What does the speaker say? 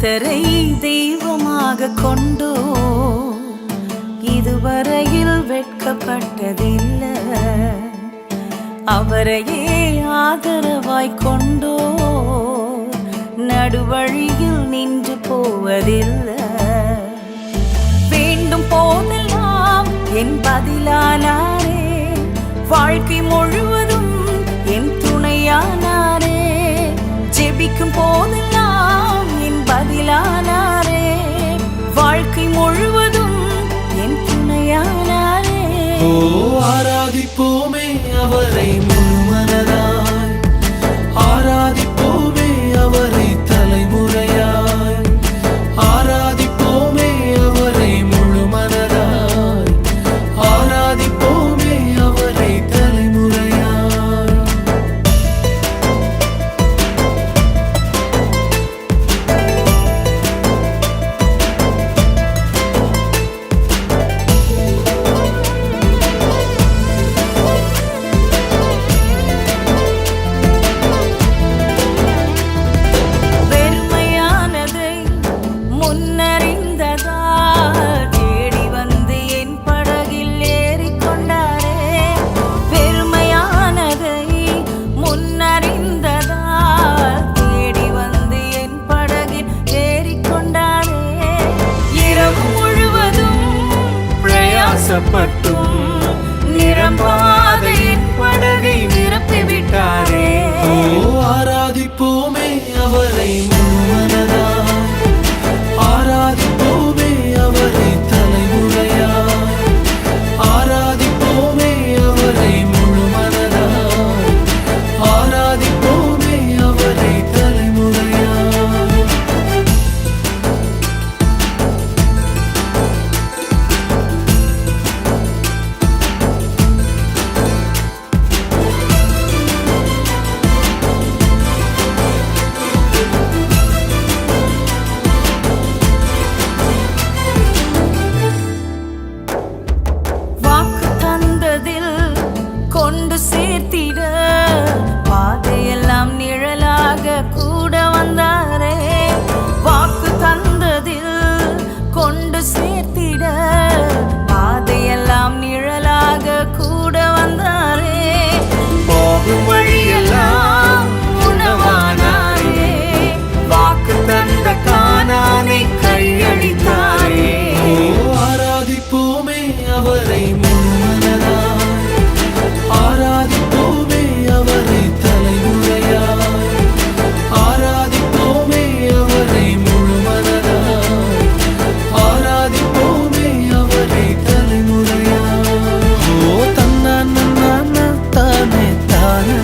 கர்த்தரை தெய்வமாக கொண்டோ இதுவரையில் வெட்கப்பட்டதில்லை. அவரையே ஆதரவாய் கொண்டோ நடுவழியில் நின்று போவதில்லை. வேண்டும் போதெல்லாம் என் பதிலானாரே, வாழ்க்கை முழுவதும் என் துணையானாரே. ஜெபிக்கும் போதெல்லாம் என் பதிலானாரே, வாழ்க்கை முழுவதும் என் துணையானாரே. ஓ ஆராதிப்போமே அவரை முழுமனதாய், ஆராதிப்போமே அவரை தலைமுறையாய், ஆராதிப்போமே அவரை முழுமனதாய், ஆராதிப்போமே அவரை தலைமுறையாய். பட்டும் நிரம்பாத என் படகை நிரப்பிவிட்டாரே. ஓ ஆராதிப்போமே அவரை முழுமனதாய், ஆராதிப்போமே அவரை தலைமுறையாய், ஆராதிப்போமே அவரை முழுமனதாய், ஆராதிப்போமே அவரை தலைமுறையாய். கொண்டு சேர்த்திட பாதையெல்லாம் நிழலாக கூட வந்தாரே. வாக்கு தந்ததில் கொண்டு சேர்த்திட பாதையெல்லாம் நிழலாக கூட வந்தாரே. போகும் வழியெல்லாம் உணவானாரே, வாக்கு தந்த கானானை கையளித்தாரே. ஆராதிப்போமே அவரை முழுமனதாய், ஆராதிப்போமே அவரை தலைமுறையாய், ஆராதிப்போமே அவரை முழுமனதாய், ஆராதிப்போமே அவரை தலைமுறையாய். ஓ தன்னான தானே தானே